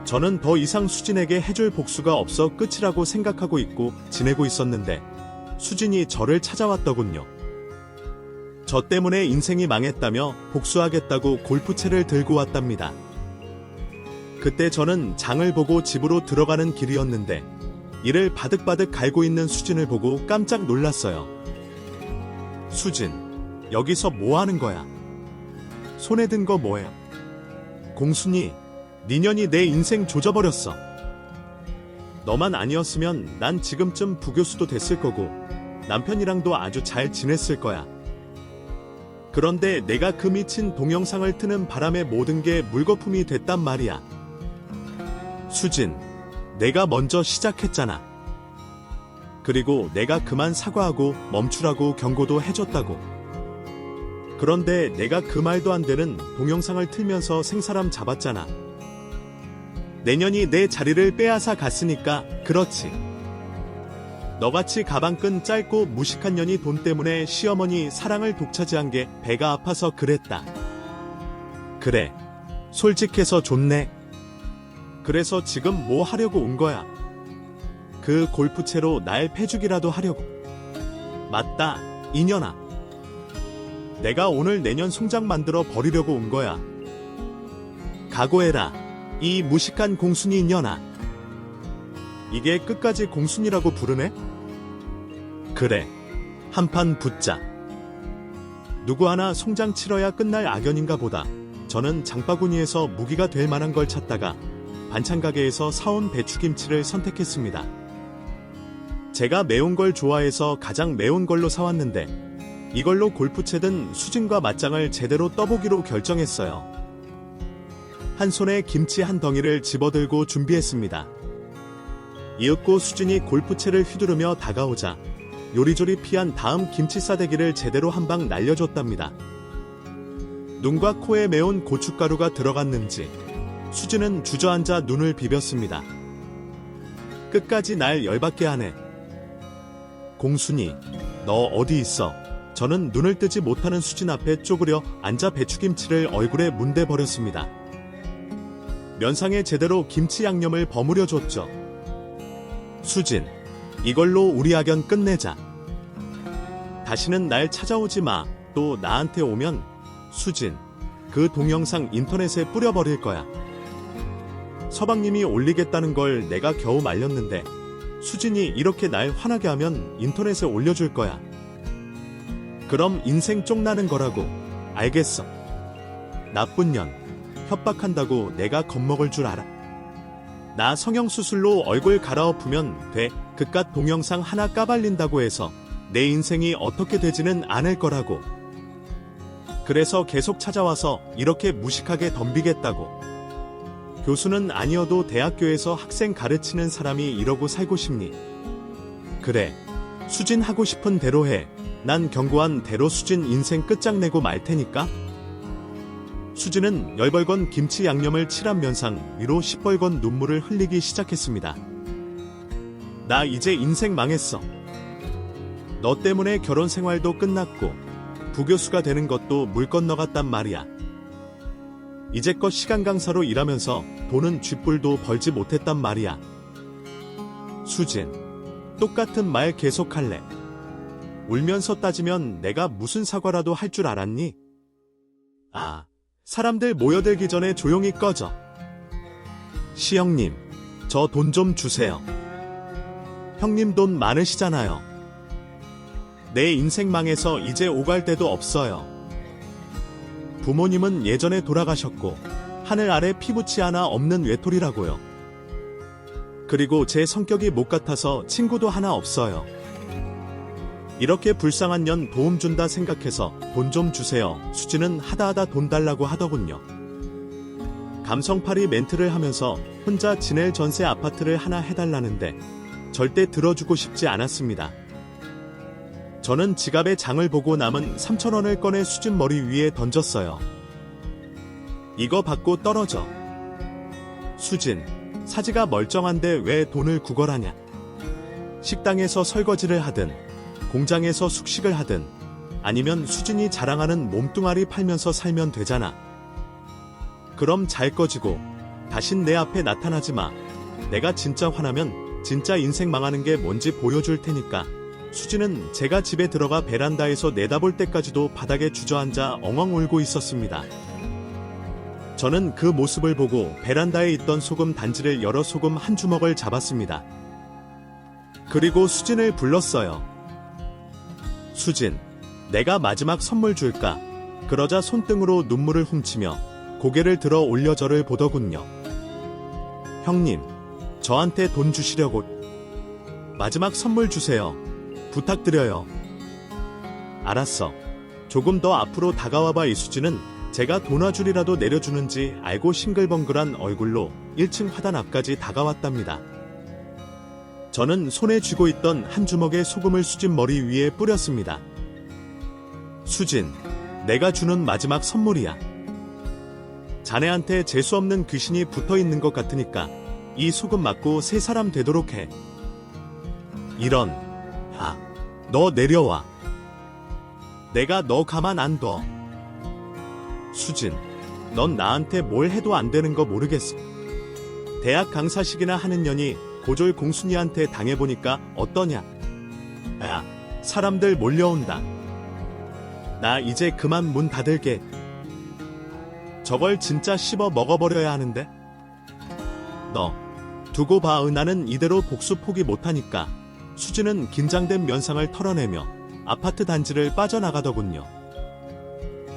저는 더 이상 수진에게 해줄 복수가 없어 끝이라고 생각하고 있고 지내고 있었는데 수진이 저를 찾아왔더군요. 저 때문에 인생이 망했다며 복수하겠다고 골프채를 들고 왔답니다. 그때 저는 장을 보고 집으로 들어가는 길이었는데 이를 바득바득 갈고 있는 수진을 보고 깜짝 놀랐어요. 수진, 여기서 뭐 하는 거야? 손에 든 거 뭐야? 공순이, 니년이 내 인생 조져버렸어. 너만 아니었으면 난 지금쯤 부교수도 됐을 거고 남편이랑도 아주 잘 지냈을 거야. 그런데 내가 그 미친 동영상을 트는 바람에 모든 게 물거품이 됐단 말이야. 수진, 내가 먼저 시작했잖아. 그리고 내가 그만 사과하고 멈추라고 경고도 해줬다고. 그런데 내가 그 말도 안 되는 동영상을 틀면서 생사람 잡았잖아. 내년이 내 자리를 빼앗아 갔으니까 그렇지. 너같이 가방끈 짧고 무식한 년이 돈 때문에 시어머니 사랑을 독차지한 게 배가 아파서 그랬다. 그래, 솔직해서 좋네. 그래서 지금 뭐 하려고 온 거야? 그 골프채로 날 패주기라도 하려고. 맞다, 이년아. 내가 오늘 내년 송장 만들어 버리려고 온 거야. 각오해라, 이 무식한 공순이 이년아. 이게 끝까지 공순이라고 부르네? 그래, 한판 붙자. 누구 하나 송장 치러야 끝날 악연인가 보다. 저는 장바구니에서 무기가 될 만한 걸 찾다가 반찬 가게에서 사온 배추김치를 선택했습니다. 제가 매운 걸 좋아해서 가장 매운 걸로 사왔는데 이걸로 골프채든 수진과 맞짱을 제대로 떠보기로 결정했어요. 한 손에 김치 한 덩이를 집어들고 준비했습니다. 이윽고 수진이 골프채를 휘두르며 다가오자 요리조리 피한 다음 김치 싸대기를 제대로 한 방 날려줬답니다. 눈과 코에 매운 고춧가루가 들어갔는지 수진은 주저앉아 눈을 비볐습니다. 끝까지 날 열받게 하네. 공순이, 너 어디 있어? 저는 눈을 뜨지 못하는 수진 앞에 쪼그려 앉아 배추김치를 얼굴에 문대버렸습니다. 면상에 제대로 김치 양념을 버무려 줬죠. 수진, 이걸로 우리 악연 끝내자. 다시는 날 찾아오지 마. 또 나한테 오면 수진, 그 동영상 인터넷에 뿌려버릴 거야. 서방님이 올리겠다는 걸 내가 겨우 말렸는데 수진이 이렇게 날 화나게 하면 인터넷에 올려줄 거야. 그럼 인생 쪽나는 거라고. 알겠어. 나쁜 년. 협박한다고 내가 겁먹을 줄 알아. 나 성형수술로 얼굴 갈아엎으면 돼. 그깟 동영상 하나 까발린다고 해서 내 인생이 어떻게 되지는 않을 거라고. 그래서 계속 찾아와서 이렇게 무식하게 덤비겠다고. 교수는 아니어도 대학교에서 학생 가르치는 사람이 이러고 살고 싶니? 그래, 수진 하고 싶은 대로 해. 난 경고한 대로 수진 인생 끝장내고 말 테니까. 수진은 열벌건 김치 양념을 칠한 면상 위로 시뻘건 눈물을 흘리기 시작했습니다. 나 이제 인생 망했어. 너 때문에 결혼 생활도 끝났고 부교수가 되는 것도 물 건너갔단 말이야. 이제껏 시간 강사로 일하면서 돈은 쥐뿔도 벌지 못했단 말이야. 수진, 똑같은 말 계속할래. 울면서 따지면 내가 무슨 사과라도 할 줄 알았니? 아, 사람들 모여들기 전에 조용히 꺼져. 시형님, 저 돈 좀 주세요. 형님 돈 많으시잖아요. 내 인생 망해서 이제 오갈 데도 없어요. 부모님은 예전에 돌아가셨고 하늘 아래 피부치 하나 없는 외톨이라고요. 그리고 제 성격이 못 같아서 친구도 하나 없어요. 이렇게 불쌍한 년 도움 준다 생각해서 돈 좀 주세요. 수지는 하다하다 돈 달라고 하더군요. 감성팔이 멘트를 하면서 혼자 지낼 전세 아파트를 하나 해달라는데 절대 들어주고 싶지 않았습니다. 저는 지갑에 장을 보고 남은 3,000원을 꺼내 수진 머리 위에 던졌어요. 이거 받고 떨어져. 수진, 사지가 멀쩡한데 왜 돈을 구걸하냐. 식당에서 설거지를 하든 공장에서 숙식을 하든 아니면 수진이 자랑하는 몸뚱아리 팔면서 살면 되잖아. 그럼 잘 꺼지고 다신 내 앞에 나타나지 마. 내가 진짜 화나면 진짜 인생 망하는 게 뭔지 보여줄 테니까. 수지는 제가 집에 들어가 베란다에서 내다볼 때까지도 바닥에 주저앉아 엉엉 울고 있었습니다. 저는 그 모습을 보고 베란다에 있던 소금 단지를 열어 소금 한 주먹을 잡았습니다. 그리고 수진을 불렀어요. 수진, 내가 마지막 선물 줄까? 그러자 손등으로 눈물을 훔치며 고개를 들어 올려 저를 보더군요. 형님, 저한테 돈 주시려고. 마지막 선물 주세요. 부탁드려요. 알았어. 조금 더 앞으로 다가와봐. 이수진은 제가 도나줄이라도 내려주는지 알고 싱글벙글한 얼굴로 1층 화단 앞까지 다가왔답니다. 저는 손에 쥐고 있던 한 주먹의 소금을 수진 머리 위에 뿌렸습니다. 수진, 내가 주는 마지막 선물이야. 자네한테 재수없는 귀신이 붙어있는 것 같으니까 이 소금 맞고 새 사람 되도록 해. 이런, 아, 너 내려와. 내가 너 가만 안 둬. 수진, 넌 나한테 뭘 해도 안 되는 거 모르겠어. 대학 강사식이나 하는 년이 고졸 공순이한테 당해보니까 어떠냐? 야, 사람들 몰려온다. 나 이제 그만 문 닫을게. 저걸 진짜 씹어 먹어버려야 하는데? 너, 두고 봐. 나는 이대로 복수 포기 못하니까. 수지는 긴장된 면상을 털어내며 아파트 단지를 빠져나가더군요.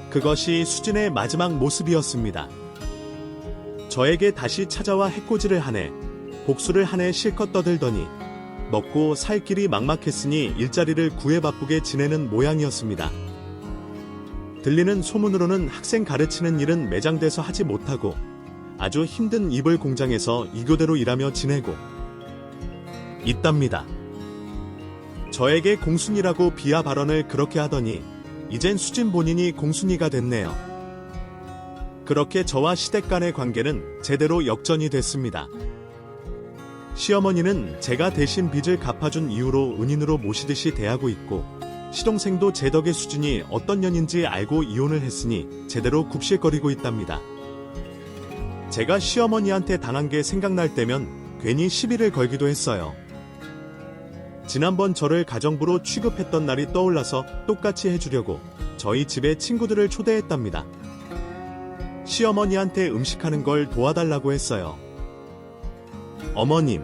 그것이 수진의 마지막 모습이었습니다. 저에게 다시 찾아와 해코지를 하네. 복수를 하네. 실컷 떠들더니 먹고 살 길이 막막했으니 일자리를 구해 바쁘게 지내는 모양이었습니다. 들리는 소문으로는 학생 가르치는 일은 매장돼서 하지 못하고 아주 힘든 이불 공장에서 이교대로 일하며 지내고 있답니다. 저에게 공순이라고 비하 발언을 그렇게 하더니 이젠 수진 본인이 공순이가 됐네요. 그렇게 저와 시댁 간의 관계는 제대로 역전이 됐습니다. 시어머니는 제가 대신 빚을 갚아준 이후로 은인으로 모시듯이 대하고 있고 시동생도 제 덕에 수진이 어떤 년인지 알고 이혼을 했으니 제대로 굽실거리고 있답니다. 제가 시어머니한테 당한 게 생각날 때면 괜히 시비를 걸기도 했어요. 지난번 저를 가정부로 취급했던 날이 떠올라서 똑같이 해주려고 저희 집에 친구들을 초대했답니다. 시어머니한테 음식하는 걸 도와달라고 했어요. 어머님,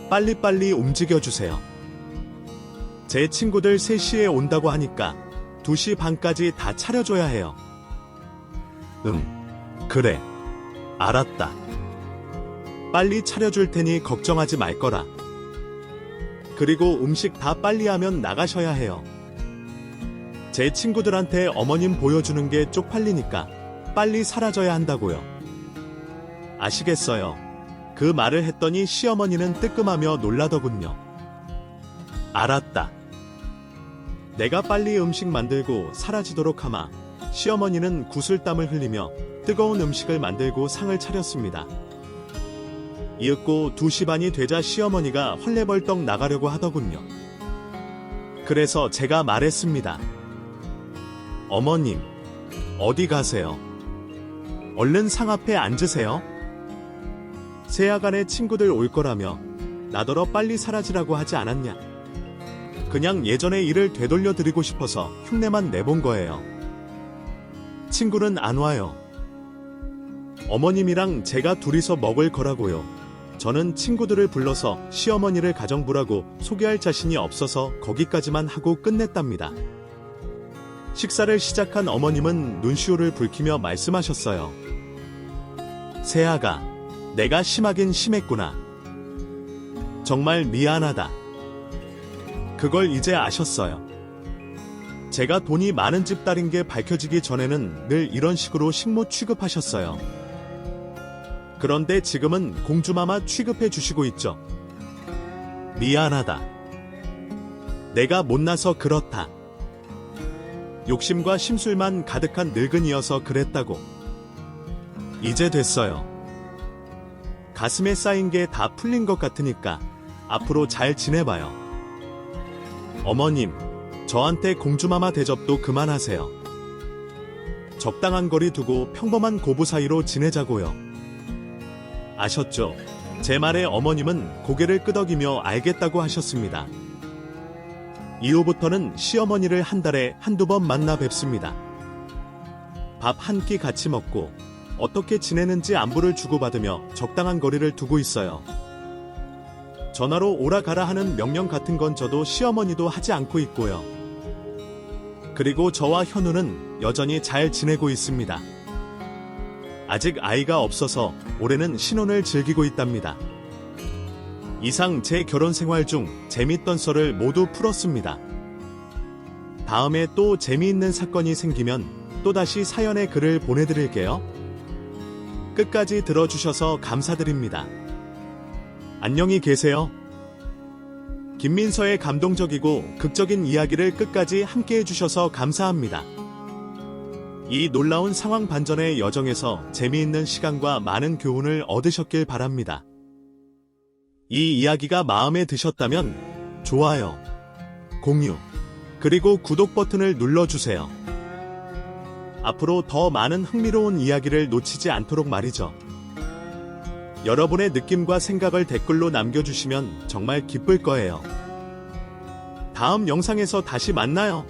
빨리빨리 움직여주세요. 제 친구들 3시에 온다고 하니까 2시 반까지 다 차려줘야 해요. 그래. 알았다. 빨리 차려줄 테니 걱정하지 말 거라. 그리고 음식 다 빨리 하면 나가셔야 해요. 제 친구들한테 어머님 보여주는 게 쪽팔리니까 빨리 사라져야 한다고요. 아시겠어요? 그 말을 했더니 시어머니는 뜨끔하며 놀라더군요. 알았다. 내가 빨리 음식 만들고 사라지도록 하마. 시어머니는 구슬땀을 흘리며 뜨거운 음식을 만들고 상을 차렸습니다. 이윽고 2시 반이 되자 시어머니가 헐레벌떡 나가려고 하더군요. 그래서 제가 말했습니다. 어머님, 어디 가세요? 얼른 상 앞에 앉으세요. 세야간에 친구들 올 거라며 나더러 빨리 사라지라고 하지 않았냐. 그냥 예전의 일을 되돌려 드리고 싶어서 흉내만 내본 거예요. 친구는 안 와요. 어머님이랑 제가 둘이서 먹을 거라고요. 저는 친구들을 불러서 시어머니를 가정부라고 소개할 자신이 없어서 거기까지만 하고 끝냈답니다. 식사를 시작한 어머님은 눈시울을 붉히며 말씀하셨어요. 세아가, 내가 심하긴 심했구나. 정말 미안하다. 그걸 이제 아셨어요. 제가 돈이 많은 집 딸인 게 밝혀지기 전에는 늘 이런 식으로 식모 취급하셨어요. 그런데 지금은 공주마마 취급해 주시고 있죠. 미안하다. 내가 못나서 그렇다. 욕심과 심술만 가득한 늙은이여서 그랬다고. 이제 됐어요. 가슴에 쌓인 게 다 풀린 것 같으니까 앞으로 잘 지내봐요. 어머님, 저한테 공주마마 대접도 그만하세요. 적당한 거리 두고 평범한 고부 사이로 지내자고요. 아셨죠? 제 말에 어머님은 고개를 끄덕이며 알겠다고 하셨습니다. 이후부터는 시어머니를 한 달에 한두 번 만나 뵙습니다. 밥 한 끼 같이 먹고 어떻게 지내는지 안부를 주고받으며 적당한 거리를 두고 있어요. 전화로 오라 가라 하는 명령 같은 건 저도 시어머니도 하지 않고 있고요. 그리고 저와 현우는 여전히 잘 지내고 있습니다. 아직 아이가 없어서 올해는 신혼을 즐기고 있답니다. 이상 제 결혼 생활 중 재밌던 썰을 모두 풀었습니다. 다음에 또 재미있는 사건이 생기면 또다시 사연의 글을 보내드릴게요. 끝까지 들어주셔서 감사드립니다. 안녕히 계세요. 김민서의 감동적이고 극적인 이야기를 끝까지 함께 해주셔서 감사합니다. 이 놀라운 상황 반전의 여정에서 재미있는 시간과 많은 교훈을 얻으셨길 바랍니다. 이 이야기가 마음에 드셨다면 좋아요, 공유, 그리고 구독 버튼을 눌러주세요. 앞으로 더 많은 흥미로운 이야기를 놓치지 않도록 말이죠. 여러분의 느낌과 생각을 댓글로 남겨주시면 정말 기쁠 거예요. 다음 영상에서 다시 만나요.